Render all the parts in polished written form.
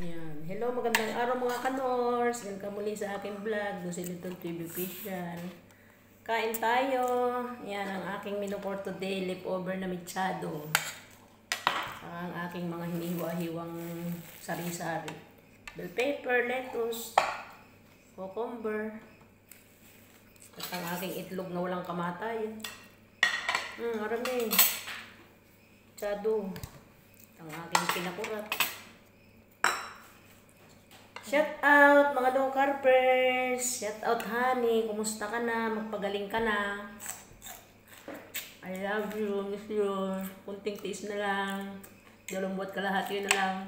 Yan. Hello, magandang araw mga kanors. Welcome muli sa aking vlog. Lucy Little TV Official. Kain tayo. Yan ang aking menu for today. Leftover na mechado. Ang aking mga hinihiwa-hiwang sari-sari. Bell pepper, lettuce, cucumber. At ang aking itlog na walang kamatayan. Marami. Mechado. Ang aking pinakurat. Shout out mga low carpers. Shout out honey. Kumusta ka na? Magpagaling ka na. I love you. Miss you. Kunting tiis na lang. Dalawang buwan kalahati na lang.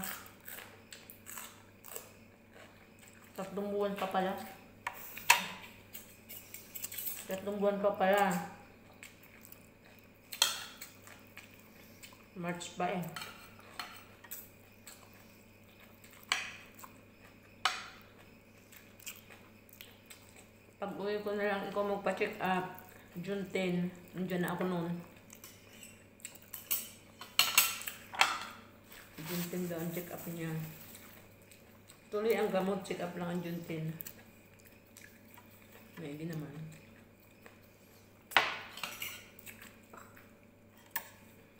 3 buwan pa pala. 3 buwan pa pala. March pa eh. Pag uwi ko na lang ikaw magpa-check up. June 10. Nandiyan na ako noon. June 10 daw ang check up niya. Tuloy ang gamot. Check up lang ang June 10. Maybe naman.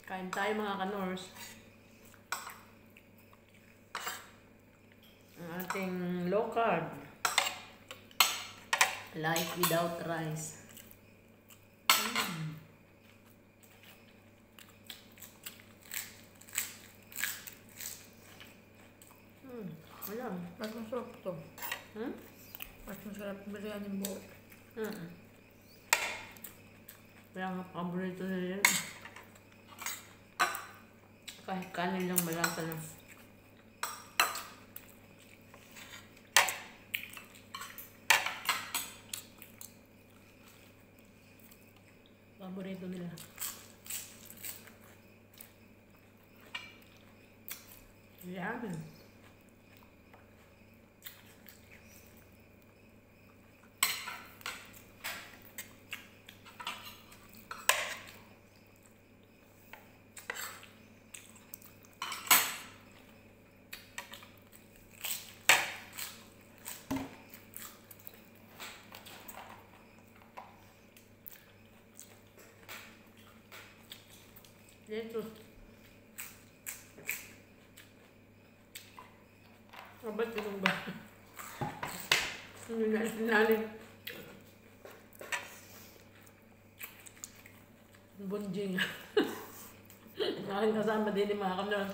Kain tayo mga kanors. Ang ating low carb. Life without rice. Wala. Mas masarap to. Mas masarap biryani yung buo. Kaya nga paborito nila yun. Kahit kanin lang malasa na. Paborito nila. Yan. Dito. Abat yung ba? Hindi na sinalin. Bunjing. Aking kasama din yung mga kanor.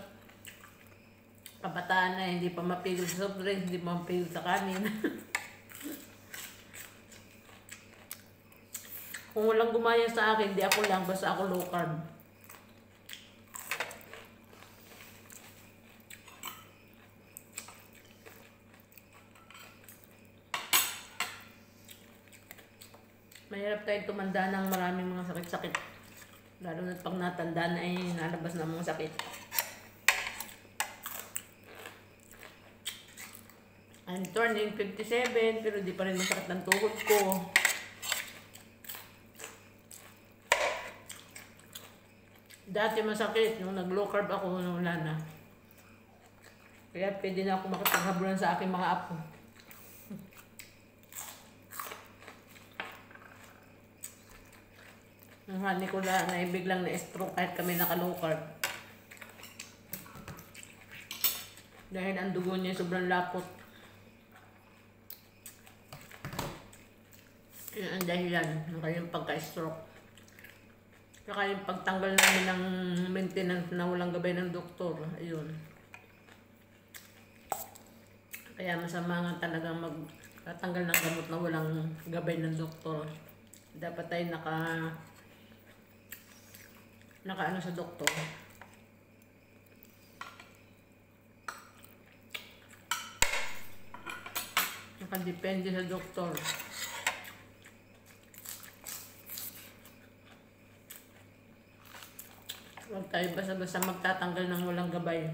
Kabataan na hindi pa mapigil sa soft drinks, hindi pa mapigil sa kanin. Kung walang gumaya sa akin, hindi ako lang, basta ako low carb. Mahirap tayo tumanda ng maraming mga sakit-sakit. Lalo na pag natanda na ay nalabas na mga sakit. I'm turning 57 pero di pa rin masakit ng tuhod ko. Dati masakit nung nag-low carb ako nung wala na. Kaya pwede na ako makipaghabulan sa aking mga apo. Ang honey ko na biglang na-stroke kahit kami naka-low carb. Dahil ang dugo niya sobrang lapot. Yun ang dahilan ng kanyang pagka-stroke. Saka yung pagtanggal namin ng maintenance na walang gabay ng doktor. Ayun. Kaya masama nga talagang magtatanggal ng gamot na walang gabay ng doktor. Dapat tayo nakaano sa doktor. Nakadepende sa doktor. Huwag tayo basta-basta magtatanggal ng walang gabay.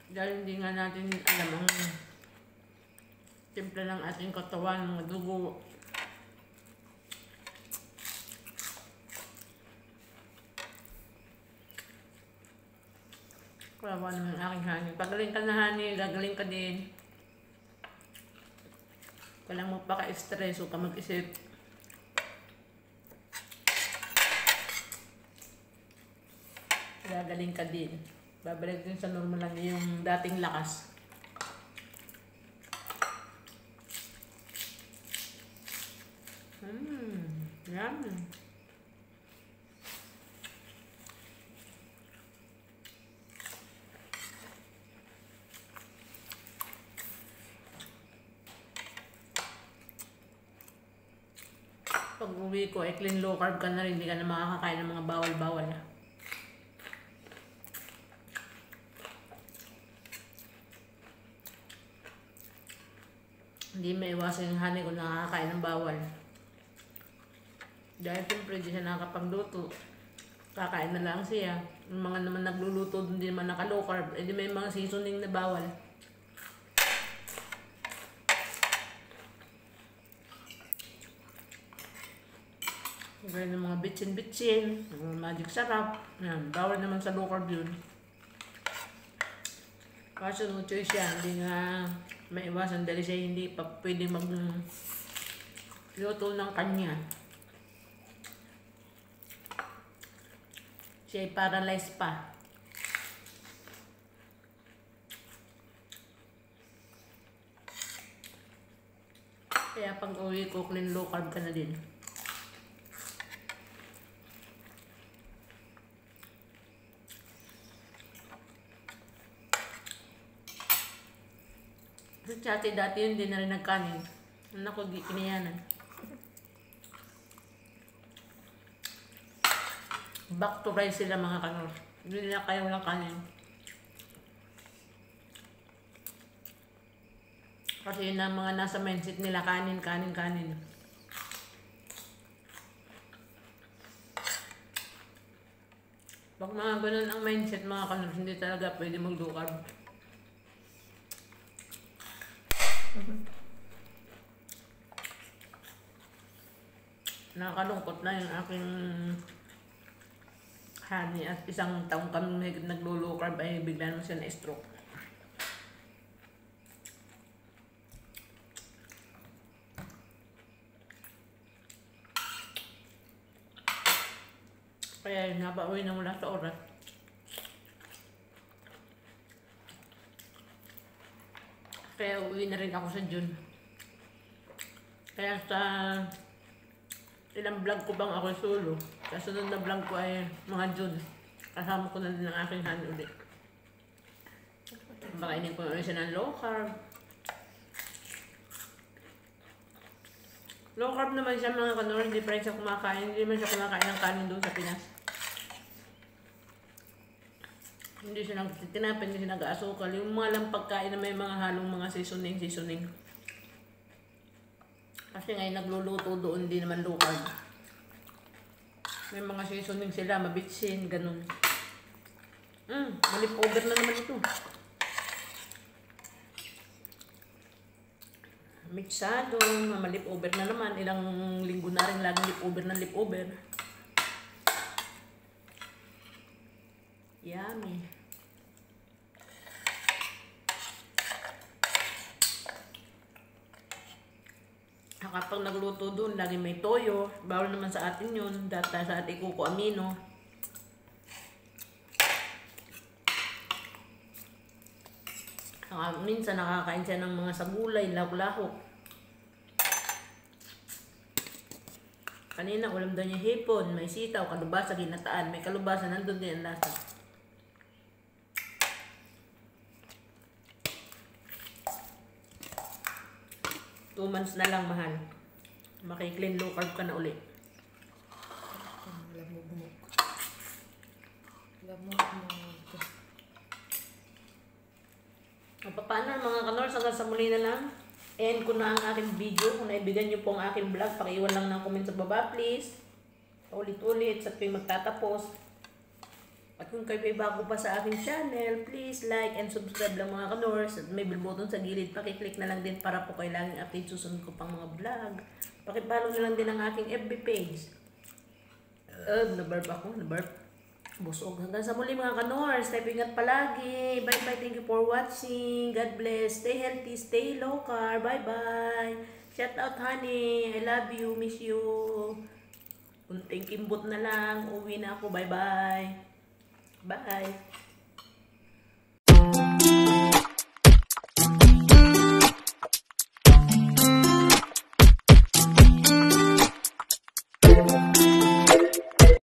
Dahil hindi nga natin alam ang timpla ng ating katawan, mga dugo. Kawawa naman ang aking honey. Pagaling ka na honey, gagaling ka din. Walang magpaka-stress o ka mag-isip. Gagaling ka din. Babalik din sa normal lang yung dating lakas. Yan. Pag uwi ko, clean low carb ka na rin. Hindi ka na makakakain ng mga bawal-bawal. Hindi maiwasan yung honey kung nakakakain ng bawal. Dahil siyempre di siya nakakapagluto. Kakain na lang siya. Yung mga naman nagluluto, hindi naman naka-low carb. Eh di may mga seasoning na bawal. Gaya ng mga bitsin-bitsin, magic sarap. Yan, bawal naman sa low carb yun. Kaso no choice siya, hindi nga maiwasan dahil siya hindi pa pwede magluto ng kanya. Siya ay paralyzed pa. Kaya pag uwi ko, clean low carb ka na din. Sa Chati dati yun, hindi na rin nagkanin. Naku, kinayanan. Back to rice sila mga kanor. Hindi na kaya walang kanin. Kasi yun ang mga nasa mindset nila, kanin, kanin, kanin. Pag mga ganun ang mindset mga kanor, hindi talaga pwede mag-low carb. Nakakalungkot na yung aking honey at isang taong kami naglo-low carb ay bigla naman siya na-stroke. Kaya napauwi na mula sa oras. Kaya uwi na rin ako sa June. Kaya sa ilang vlog ko bang ako solo. Sa sunod na vlog ko ay mga June. Kasama ko na din ang aking honey ulit. Bakainin ko na ulit siya ng low carb. Low carb naman siya mga kanor. Hindi pa rin siya kumakain. Hindi man siya kumakain ng kanin doon sa Pinas. Hindi siya nagtitinapin, hindi siya nag-aasukal. Yung mga lang pagkain na may mga halong mga seasoning. Kasi ngayon nagluluto doon, hindi naman low carb. May mga seasoning sila, mabitsin, ganun. Malip over na naman ito. Mixado, malip over na naman. Ilang linggo na rin laging lip over. Yummy. Kapag nagluto doon, lagi may toyo. Bawal naman sa atin yun. Data sa ating kuko amino. Minsan nakakain siya ng mga sagulay, lahok-lahok. Kanina, ulam daw niya hipon, may sitaw, kalubasa, ginataan. May kalubasa, nandun din ang lasa. Two months na lang, mahal. Maki-clean low carb ka na uli. Paano mga kanors, hanggang sa muli na lang. End ko na ang aking video. Kung naibigan nyo po ang aking vlog, pakiiwan lang ng comment sa baba, please. Ulit-ulit sa tuwing magtatapos. At kung kayo ay bago pa sa aking channel, please like and subscribe lang mga kanors. At may bell button sa gilid, pakiclick na lang din para po kayo laging update susunod ko pang mga vlog. Pakipollow na lang din ang aking FB page. Naburp ako, naburp. Busog. Hanggang sa muli mga kanors. Tayo ingat palagi. Bye-bye. Thank you for watching. God bless. Stay healthy. Stay low carb. Bye-bye. Shout out, honey. I love you. Miss you. Unting kimbot na lang. Uwi na ako. Bye-bye. Bye.